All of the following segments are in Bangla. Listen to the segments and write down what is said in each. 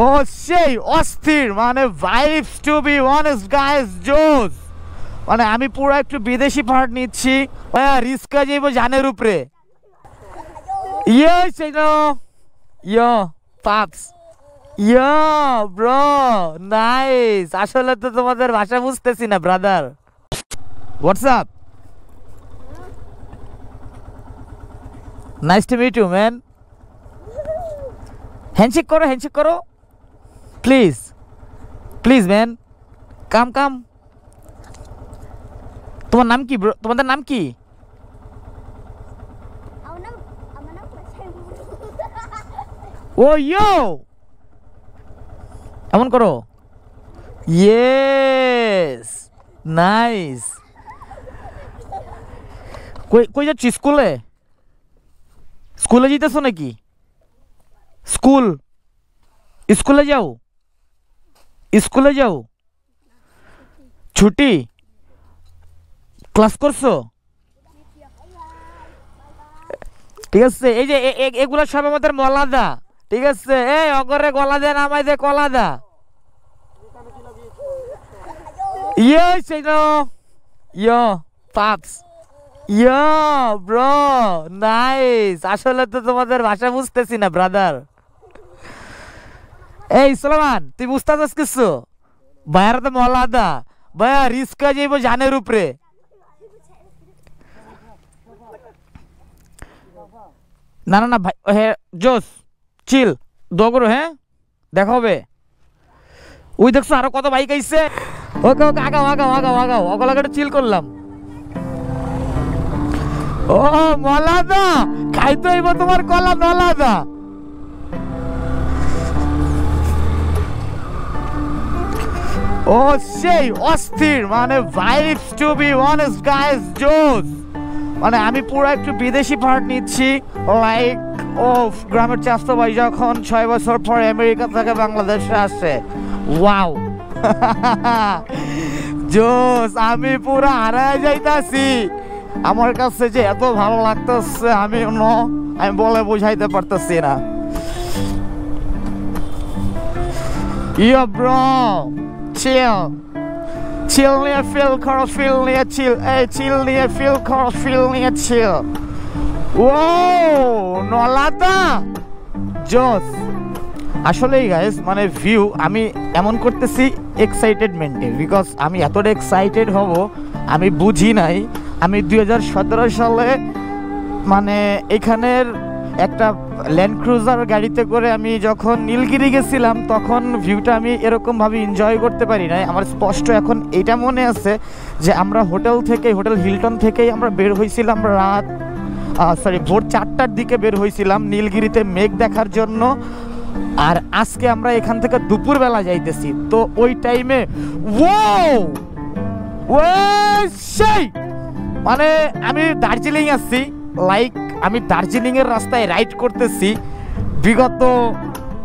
ও সেই অস্থির, মানে vibes to be honest guys, জোস। মানে আমি পুরো একটু বিদেশি পার্ট নিচ্ছি, রিস্কা যাইব জানের উপরে। ইয়ে সেই ইয়ো পাপস, ইয়ো ব্রো, নাইস। আসলে তো তোমাদের ভাষা বুঝতেছি না brother. What's up, nice to meet you man. Handshake করো, হ্যান্ডশেক করো please, please man, come come. তোমার নাম কি ব্রো? তোমাদের নাম কি? ও ইয়ো, এমন করো। Yes, nice. কই কই যাচ্ছি? স্কুলে? স্কুলে যেতেছো নাকি? স্কুল, স্কুলে যাও, স্কুলে যাও, ছুটি? ক্লাস করছো? ঠিক আছে, এই যে এগুলা সব আমাদের মলাদা, ঠিক আছে? এই অগরে গলা দে, নামাই দে কলা দা। ইয়ে সেই ইয়ো পাপস, ইয়ো ব্রো, নাইস। আসলে তো তোমাদের ভাষা বুঝতেছি না ব্রাদার। এই সুলেমান, তুই বুঝতেছিস কিছু? ভাইয়ার তো মলাদা, ভাইয়া রিস্কা যাইব জানের উপরে। না না না ভাই, হ্যাঁ জোস, চিল, দোয়া করো, হ্যাঁ দেখা হবে। ওই দেখছো আরো কত বাইক আইছে। ওকে ওকে, আগাও আগাও আগাও আগাও, ওগুলোকে চিল করলাম। ও মলাদা, খাইতে হইব তোমার কলা মলাদা। ও সেই অস্থির, মানে vibes to be honest guys, জোস। মানে আমি পুরো একটু বিদেশি পার্ট নিচ্ছি, লাইক ও গ্রামের চাষতো ভাই যখন 6 বছর পর আমেরিকা থেকে বাংলাদেশে আসে। ওয়াও জোস, আমি পুরো হারায় যাইতাছি। আমার কাছে যে এত ভালো লাগতেছে আমি বলে বুঝাইতে পারতেছি না। ইয়ো bro, chill, chill near feel chorus, feel near chill, hey chill near feel chorus, feel near chill. Wow, নলাদা জোস। আসলেই গাইস, মানে ভিউ আমি এমন করতেছি এক্সাইটেডমেন্টে, বিকজ আমি এতটা এক্সাইটেড হব আমি বুঝি নাই। আমি 2017 সালে মানে এখানের একটা ল্যান্ড ক্রুজার গাড়িতে করে আমি যখন নীলগিরি গেছিলাম, তখন ভিউটা আমি এরকমভাবে এনজয় করতে পারি নাই। আমার স্পষ্ট এখন এটা মনে আছে যে আমরা হোটেল হিলটন থেকেই আমরা বের হয়েছিলাম ভোর 4টার দিকে বের হয়েছিলাম নীলগিরিতে মেঘ দেখার জন্য। আর আজকে আমরা এখান থেকে দুপুরবেলা যাইতেছি। তো ওই টাইমে সেই মানে আমি দার্জিলিং আসছি, লাইক আমি দার্জিলিং এর রাস্তায় রাইড করতেছি। বিগত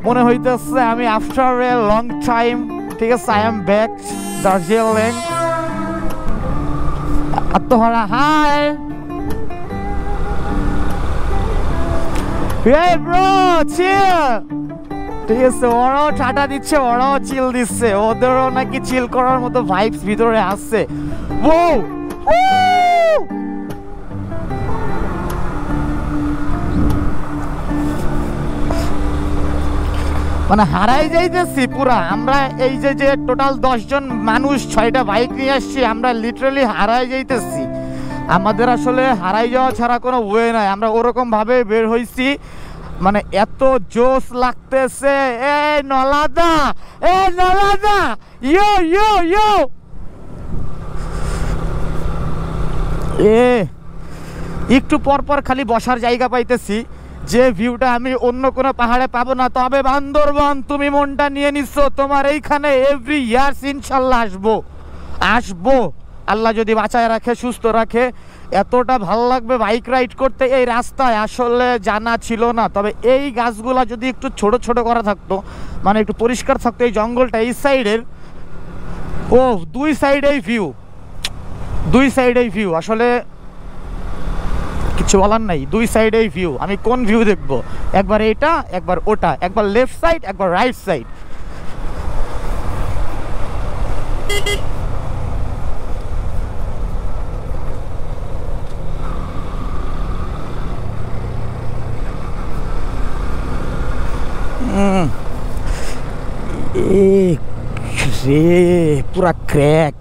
মনে হইতেছে আমি আফটার এ লং টাইম, ঠিক আছে, আই এম ব্যাক দার্জিলিং। আত্মহারা হাই, এই ব্রো চিল, ঠিক আছে? ওরাও টাটা দিচ্ছে, ওরাও চিল দিচ্ছে, ওদেরও নাকি চিল করার মতো ভাইবস ভিতরে আসছে। মানে হারাই যাইতেছি পুরা আমরা। এই যে টোটাল 10 জন মানুষ 6টা বাইক নিয়ে আসছি, আমরা লিটারালি হারাই যাইতেছি। আমাদের আসলে হারাই যাওয়া ছাড়া কোনো ওয়ে নাই। আমরা ওরকম ভাবে বের হইছি, মানে এত জোশ লাগতেছে। এই নলাদা, ইয়ো ইয়ো ইয়ো, একটু পর পর খালি বসার জায়গা পাইতেছি, যে ভিউটা আমি অন্য কোনো পাহাড়ে পাবো না। তবে বান্দরবন, তুমি মনটা নিয়ে নিচ্ছ, তোমার এইখানে এভরি ইয়ার্স ইনশাল্লাহ আসবো, আল্লাহ যদি বাঁচায় রাখে, সুস্থ রাখে। এতটা ভালো লাগবে বাইক রাইড করতে। এই রাস্তায় আসলে জানা ছিল না, তবে এই গাছগুলা যদি একটু ছোট ছোট করা থাকতো, মানে একটু পরিষ্কার থাকতো, এই জঙ্গলটা এই সাইডের, দুই সাইডেই ভিউ আসলে কিছু বলার নাই, দুই সাইডেই ভিউ। আমি কোন ভিউ দেখব? একবার এটা, একবার ওটা, একবার লেফট সাইড, একবার রাইট সাইড। পুরা ক্র্যাক,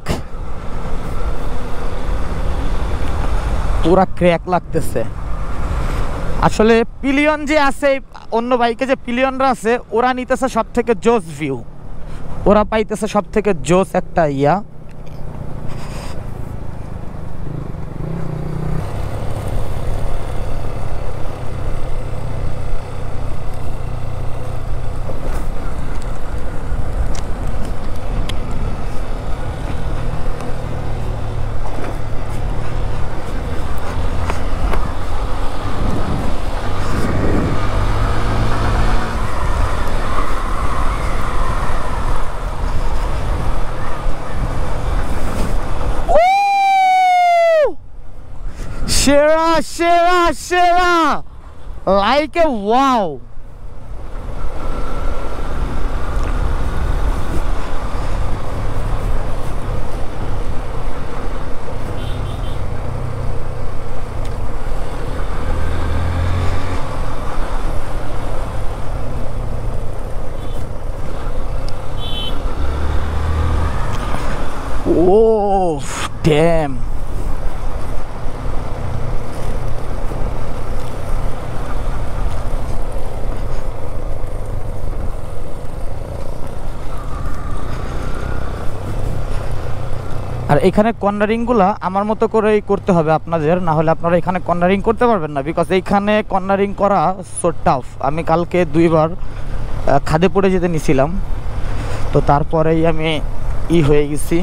পুরা ক্র্যাক লাগতেছে। আসলে পিলিয়ন যে আছে, অন্য বাইকে যে পিলিয়নরা আছে, ওরা নিতেছে সব থেকে জোস ভিউ, ওরা পাইতেছে সব থেকে জোস একটা ইয়া। Shira, Shira, Shira! Like a wow! Oh, damn! আর এখানে কর্নারিংগুলো আমার মতো করেই করতে হবে আপনাদের, না হলে আপনারা এখানে কর্নারিং করতে পারবেন না, বিকজ এইখানে কর্নারিং করা সো টাফ। আমি কালকে 2 বার খাদে পড়ে যেতে নিছিলাম, তো তারপরেই আমি হয়ে গেছি।